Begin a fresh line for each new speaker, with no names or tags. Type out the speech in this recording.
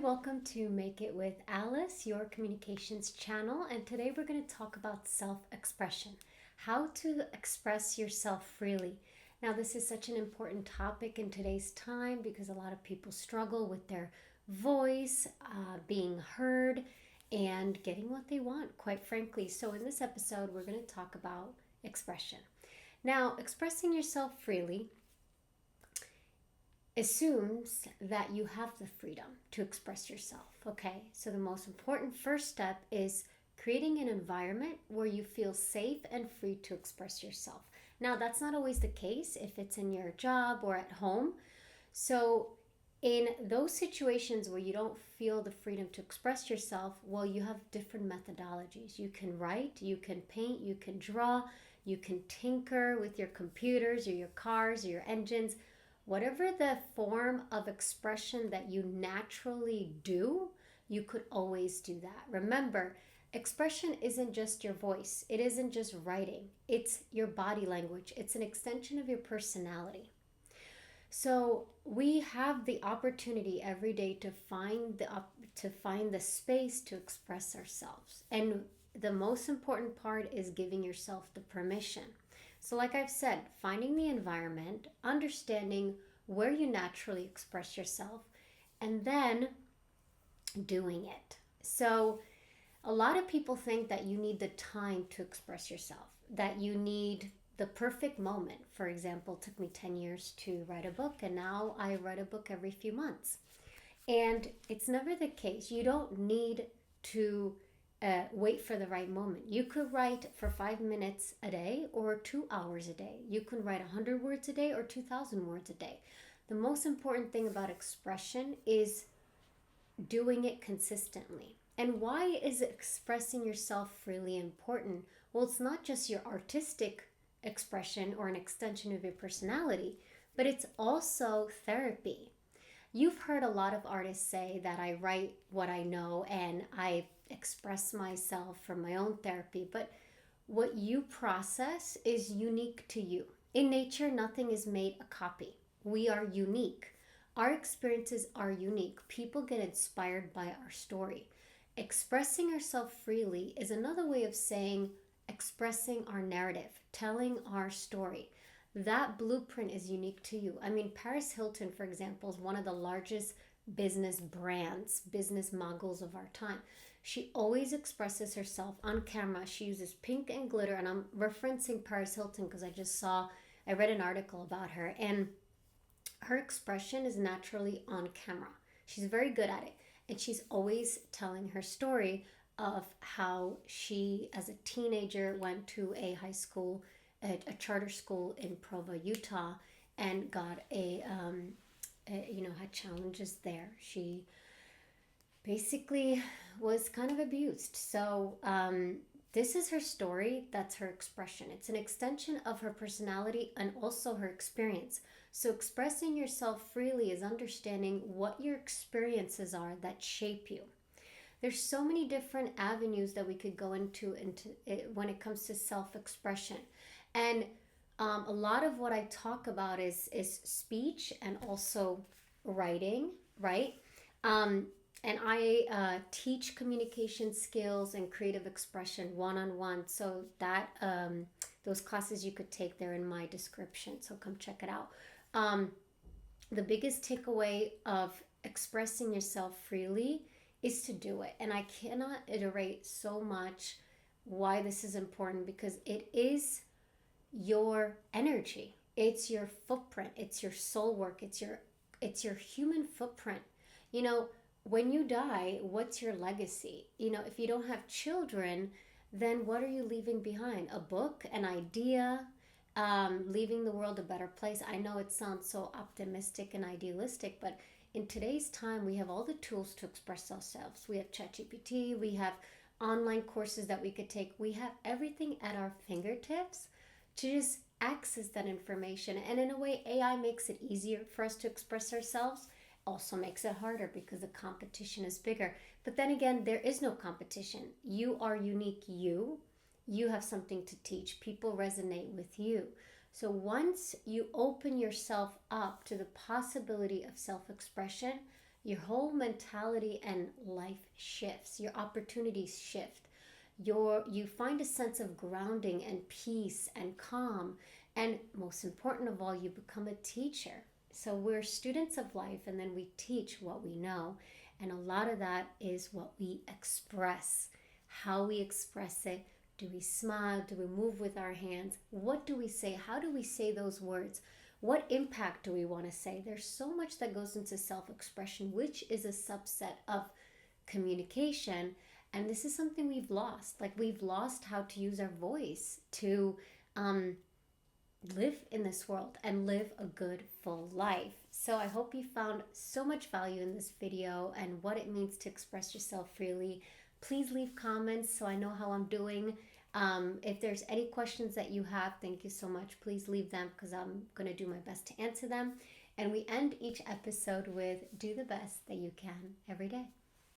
welcome to Make It with Alice, your communications channel. And today we're going to talk about self-expression, how to express yourself freely. Now, this is such an important topic in today's time because a lot of people struggle with their voice, being heard, and getting what they want, quite frankly. So in this episode, we're going to talk about expression. Now, expressing yourself freely assumes that you have the freedom to express yourself, okay? So the most important first step is creating an environment where you feel safe and free to express yourself. Now, that's not always the case if it's in your job or at home. So in those situations where you don't feel the freedom to express yourself, well, you have different methodologies. You can write, you can paint, you can draw, you can tinker with your computers or your cars or your engines. Whatever the form of expression that you naturally do, you could always do that. Remember, expression isn't just your voice. It isn't just writing. It's your body language. It's an extension of your personality. So we have the opportunity every day to find the space to express ourselves. And the most important part is giving yourself the permission. So like I've said, finding the environment, understanding where you naturally express yourself, and then doing it. So a lot of people think that you need the time to express yourself, that you need the perfect moment. For example, it took me 10 years to write a book, and now I write a book every few months. And it's never the case. You don't need to wait for the right moment. You could write for 5 minutes a day or 2 hours a day. You can write 100 words a day or 2,000 words a day. The most important thing about expression is doing it consistently. And why is expressing yourself freely important? Well, it's not just your artistic expression or an extension of your personality, but it's also therapy. You've heard a lot of artists say that I write what I know and I express myself from my own therapy, but what you process is unique to you. In nature, nothing is made a copy. We are unique. Our experiences are unique. People get inspired by our story. Expressing ourselves freely is another way of saying expressing our narrative, telling our story. That blueprint is unique to you. I mean, Paris Hilton, for example, is one of the largest business brands, business moguls of our time. She always expresses herself on camera. She uses pink and glitter, and I'm referencing Paris Hilton because I read an article about her, and her expression is naturally on camera. She's very good at it, and she's always telling her story of how she, as a teenager, went to a high school, a charter school in Provo, Utah, and got had challenges there. She basically was kind of abused. So this is her story. That's her expression. It's an extension of her personality and also her experience. So expressing yourself freely is understanding what your experiences are that shape you. There's so many different avenues that we could go into it when it comes to self-expression. And a lot of what I talk about is speech and also writing, right? And I teach communication skills and creative expression one-on-one. So that those classes you could take, there in my description. So come check it out. The biggest takeaway of expressing yourself freely is to do it. And I cannot iterate so much why this is important, because it is your energy. It's your footprint. It's your soul work. It's your human footprint. You know, when you die, what's your legacy? You know, if you don't have children, then what are you leaving behind? A book, an idea, leaving the world a better place. I know it sounds so optimistic and idealistic, but in today's time, we have all the tools to express ourselves. We have ChatGPT, we have online courses that we could take. We have everything at our fingertips to just access that information. And in a way, AI makes it easier for us to express ourselves. Also makes it harder because the competition is bigger. But then again, there is no competition. You are unique. You have something to teach. People resonate with you. So once you open yourself up to the possibility of self-expression, your whole mentality and life shifts. Your opportunities shift. You find a sense of grounding and peace and calm. And most important of all, you become a teacher. So we're students of life, and then we teach what we know. And a lot of that is what we express, how we express it. Do we smile? Do we move with our hands? What do we say? How do we say those words? What impact do we want to say? There's so much that goes into self expression, which is a subset of communication. And this is something we've lost. Like, we've lost how to use our voice to live in this world and live a good, full life. So I hope you found so much value in this video and what it means to express yourself freely. Please leave comments so I know how I'm doing. If there's any questions that you have, thank you so much. Please leave them because I'm going to do my best to answer them. And we end each episode with do the best that you can every day.